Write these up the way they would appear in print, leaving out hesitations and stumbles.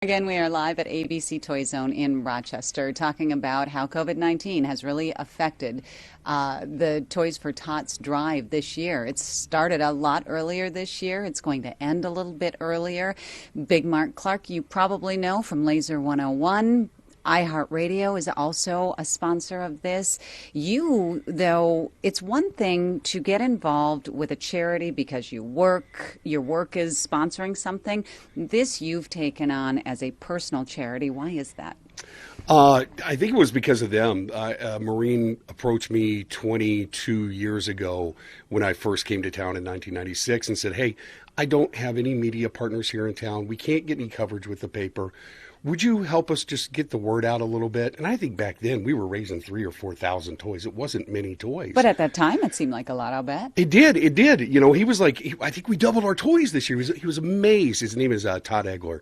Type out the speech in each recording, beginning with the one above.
Again, we are live at ABC Toy Zone in Rochester talking about how COVID-19 has really affected the Toys for Tots drive this year. It started a lot earlier this year. It's going to end a little bit earlier. Big Mark Clark, you probably know from Laser 101. iHeart Radio is also a sponsor of this. You, though, it's one thing to get involved with a charity because your work is sponsoring something. This you've taken on as a personal charity. Why is that? I think it was because of them. A Marine approached me 22 years ago when I first came to town in 1996 and said, "Hey, I don't have any media partners here in town. We can't get any coverage with the paper. Would you help us just get the word out a little bit?" And I think back then we were raising 3,000 or 4,000 toys. It wasn't many toys. But at that time, it seemed like a lot, I'll bet. It did. It did. You know, he was like, I think we doubled our toys this year. He was amazed. His name is Todd Egler.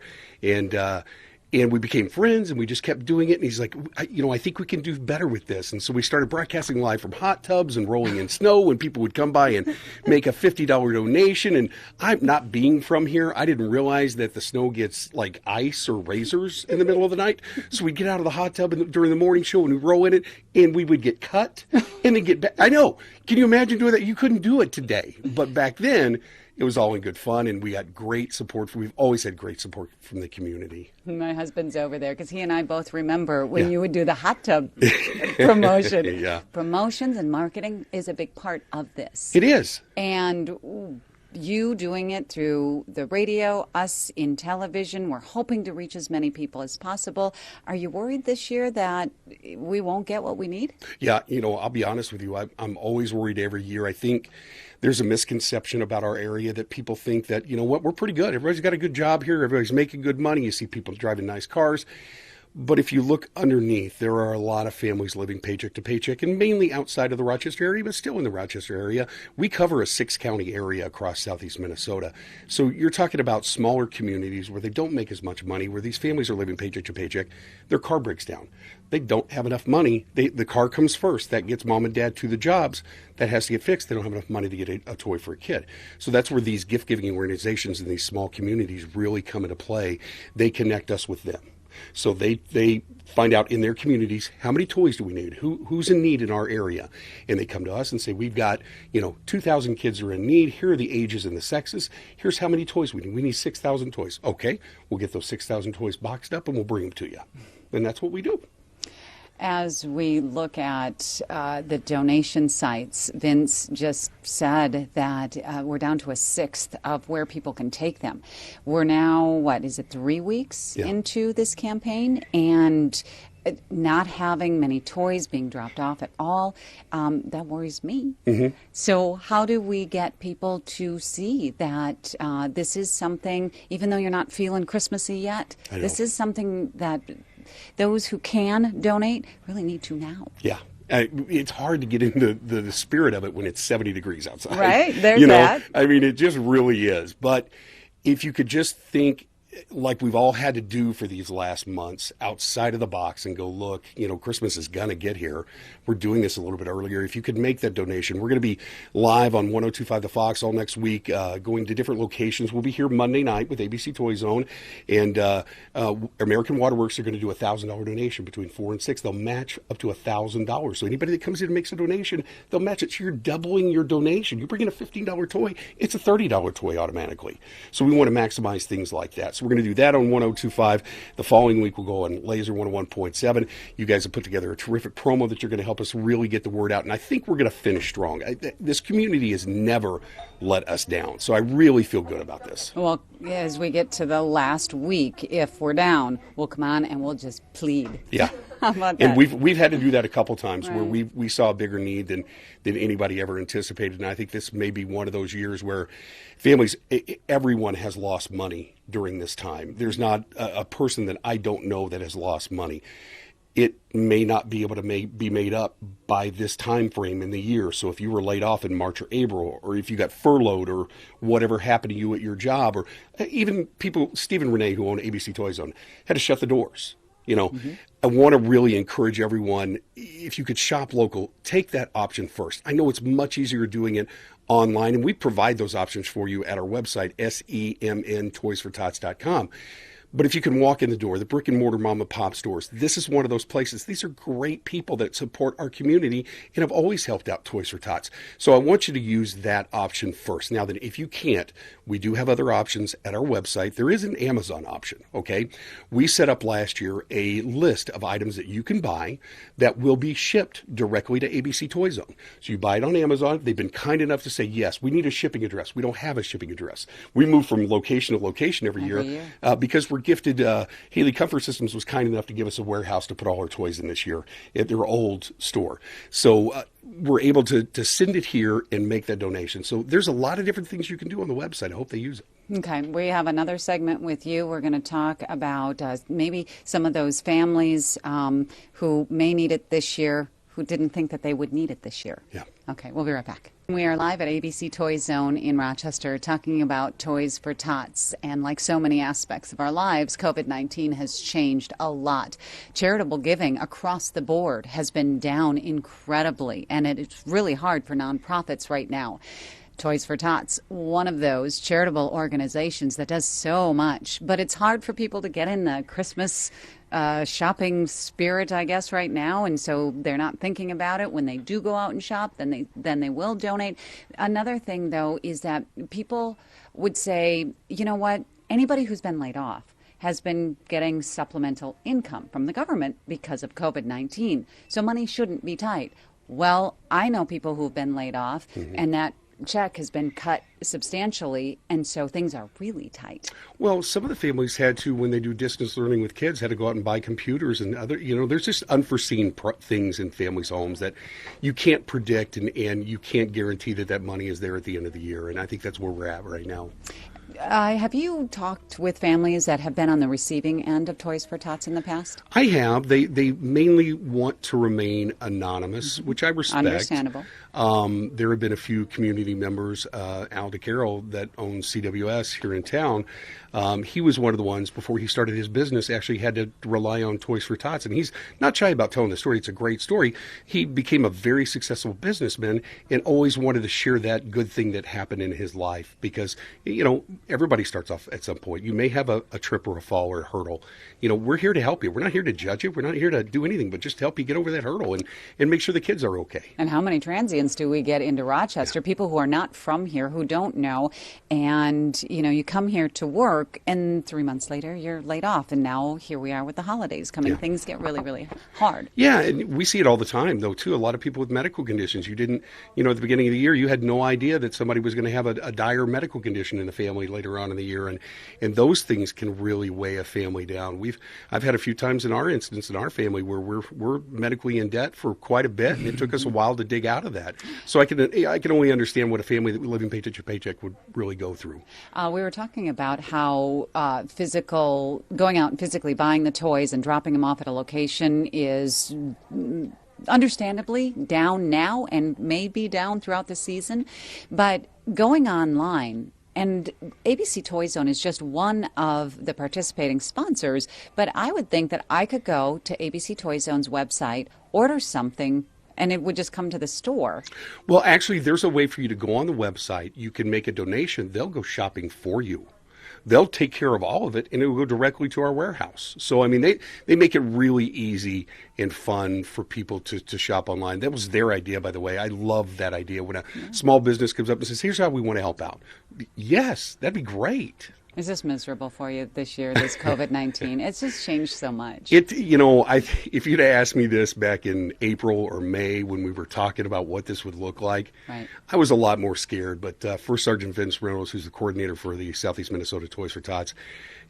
And we became friends, and we just kept doing it. And he's like, I think we can do better with this. And so we started broadcasting live from hot tubs and rolling in snow, and people would come by and make a $50 donation. And I'm not being from here, I didn't realize that the snow gets like ice or razors in the middle of the night. So we'd get out of the hot tub during the morning show and we'd roll in it, and we would get cut and then get back. I know. Can you imagine doing that? You couldn't do it today. But back then, it was all in good fun, and we got great support. We've always had great support from the community. My husband's over there because he and I both remember when you would do the hot tub promotion. Yeah. Promotions and marketing is a big part of this. It is. And you doing it through the radio, us in television, we're hoping to reach as many people as possible. Are you worried this year that we won't get what we need? Yeah, I'll be honest with you. I'm always worried every year. I think there's a misconception about our area that people think that, we're pretty good. Everybody's got a good job here. Everybody's making good money. You see people driving nice cars. But if you look underneath, there are a lot of families living paycheck to paycheck, and mainly outside of the Rochester area, but still in the Rochester area. We cover a 6-county area across southeast Minnesota. So you're talking about smaller communities where they don't make as much money, where these families are living paycheck to paycheck. Their car breaks down. They don't have enough money. The car comes first. That gets mom and dad to the jobs. That has to get fixed. They don't have enough money to get a toy for a kid. So that's where these gift-giving organizations in these small communities really come into play. They connect us with them. So they find out in their communities, how many toys do we need? Who's in need in our area? And they come to us and say, we've got, 2,000 kids are in need. Here are the ages and the sexes. Here's how many toys we need. We need 6,000 toys. Okay, we'll get those 6,000 toys boxed up and we'll bring them to you. And that's what we do. As we look at the donation sites, Vince just said that we're down to a sixth of where people can take them. We're now, 3 weeks into this campaign, and not having many toys being dropped off at all, that worries me. Mm-hmm. So how do we get people to see that this is something, even though you're not feeling Christmassy yet, this is something that those who can donate really need to now. Yeah. It's hard to get into the spirit of it when it's 70 degrees outside. Right, there's that. I mean, it just really is. But if you could just think like we've all had to do for these last months, outside of the box and go, look, Christmas is going to get here. We're doing this a little bit earlier. If you could make that donation, we're going to be live on 102.5 The Fox all next week, going to different locations. We'll be here Monday night with ABC Toy Zone, and American Waterworks are going to do a $1,000 donation between 4 and 6. They'll match up to $1,000. So anybody that comes in and makes a donation, they'll match it. So you're doubling your donation. You bring in a $15 toy, it's a $30 toy automatically. So we want to maximize things like that. So we're going to do that on 102.5. The following week, we'll go on Laser 101.7. You guys have put together a terrific promo that you're going to help us really get the word out. And I think we're going to finish strong. This community has never let us down. So I really feel good about this. Well, as we get to the last week, if we're down, we'll come on and we'll just plead. Yeah. How about that? And we've had to do that a couple times where we saw a bigger need than anybody ever anticipated. And I think this may be one of those years where families, everyone has lost money during this time. There's not a person that I don't know that has lost money. It may not be able to be made up by this time frame in the year. So if you were laid off in March or April, or if you got furloughed, or whatever happened to you at your job, or even people, Stephen Renee, who owned ABC Toy Zone, had to shut the doors. I want to really encourage everyone, if you could shop local, take that option first. I know it's much easier doing it online, and we provide those options for you at our website, semntoysfortots.com. But if you can walk in the door, the brick and mortar mom and pop stores, this is one of those places. These are great people that support our community and have always helped out Toys for Tots. So I want you to use that option first. Now, then, if you can't, we do have other options at our website. There is an Amazon option, okay? We set up last year a list of items that you can buy that will be shipped directly to ABC Toy Zone. So you buy it on Amazon. They've been kind enough to say, yes, we need a shipping address. We don't have a shipping address. We move from location to location every year. Because we're gifted. Haley Comfort Systems was kind enough to give us a warehouse to put all our toys in this year at their old store. So we're able to send it here and make that donation. So there's a lot of different things you can do on the website. I hope they use it. Okay, we have another segment with you. We're going to talk about maybe some of those families who may need it this year, who didn't think that they would need it this year. Yeah. Okay, we'll be right back. We are live at ABC Toy Zone in Rochester talking about Toys for Tots. And like so many aspects of our lives, COVID-19 has changed a lot. Charitable giving across the board has been down incredibly, and it's really hard for nonprofits right now. Toys for Tots, one of those charitable organizations that does so much, but it's hard for people to get in the Christmas shopping spirit, I guess, right now, and so they're not thinking about it. When they do go out and shop, then they will donate. Another thing, though, is that people would say, you know what, anybody who's been laid off has been getting supplemental income from the government because of COVID-19, so money shouldn't be tight. Well, I know people who've been laid off, and that check has been cut substantially, and so things are really tight. Well, some of the families had to, when they do distance learning with kids, had to go out and buy computers and other, there's just unforeseen things in families' homes that you can't predict, and you can't guarantee that money is there at the end of the year. And I think that's where we're at right now. Have you talked with families that have been on the receiving end of Toys for Tots in the past? I have. They mainly want to remain anonymous, which I respect. Understandable. There have been a few community members, Al DeCarroll, that owns CWS here in town. He was one of the ones, before he started his business, actually had to rely on Toys for Tots. And he's not shy about telling the story. It's a great story. He became a very successful businessman and always wanted to share that good thing that happened in his life because, everybody starts off at some point. You may have a trip or a fall or a hurdle. We're here to help you. We're not here to judge you. We're not here to do anything but just help you get over that hurdle and make sure the kids are okay. And how many transients do we get into Rochester? People who are not from here, who don't know, and you come here to work, and 3 months later you're laid off, and now here we are with the holidays coming. Yeah. Things get really, really hard. Yeah, and we see it all the time, though, too. A lot of people with medical conditions. You didn't, at the beginning of the year, you had no idea that somebody was going to have a dire medical condition in the family later on in the year, and those things can really weigh a family down. I've had a few times in our instance in our family where we're medically in debt for quite a bit, and it took us a while to dig out of that. So I can only understand what a family that living paycheck to paycheck would really go through. We were talking about how going out and physically buying the toys and dropping them off at a location is understandably down now and may be down throughout the season, but going online. And ABC Toy Zone is just one of the participating sponsors, but I would think that I could go to ABC Toy Zone's website, order something, and it would just come to the store. Well, actually, there's a way for you to go on the website. You can make a donation. They'll go shopping for you. They'll take care of all of it, and it will go directly to our warehouse. So, they make it really easy and fun for people to shop online. That was their idea, by the way. I love that idea. When a small business comes up and says, here's how we want to help out. Yes, that'd be great. Is this miserable for you this year, this COVID-19? It's just changed so much. If you'd asked me this back in April or May when we were talking about what this would look like, right, I was a lot more scared. But First Sergeant Vince Reynolds, who's the coordinator for the Southeast Minnesota Toys for Tots,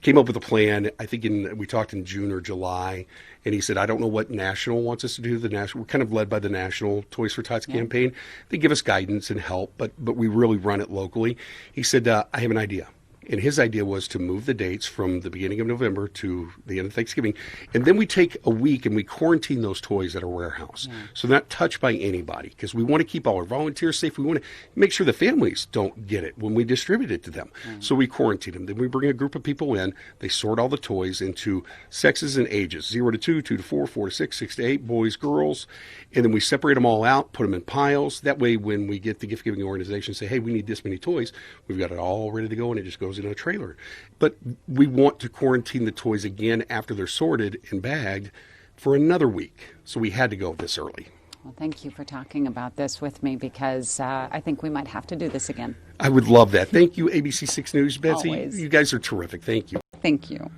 came up with a plan. I think we talked in June or July, and he said, I don't know what National wants us to do. We're kind of led by the National Toys for Tots campaign. They give us guidance and help, but we really run it locally. He said, I have an idea. And his idea was to move the dates from the beginning of November to the end of Thanksgiving. And then we take a week and we quarantine those toys at our warehouse. So they're not touched by anybody, because we want to keep all our volunteers safe. We want to make sure the families don't get it when we distribute it to them. So we quarantine them. Then we bring a group of people in. They sort all the toys into sexes and ages, 0 to 2, 2 to 4, 4 to 6, 6 to 8, boys, girls. And then we separate them all out, put them in piles. That way, when we get the gift-giving organization say, hey, we need this many toys, we've got it all ready to go, and it just goes in a trailer. But we want to quarantine the toys again after they're sorted and bagged for another week. So we had to go this early. Well, thank you for talking about this with me, because I think we might have to do this again. I would love that. Thank you, ABC 6 News, Betsy. Always. You guys are terrific. Thank you. Thank you.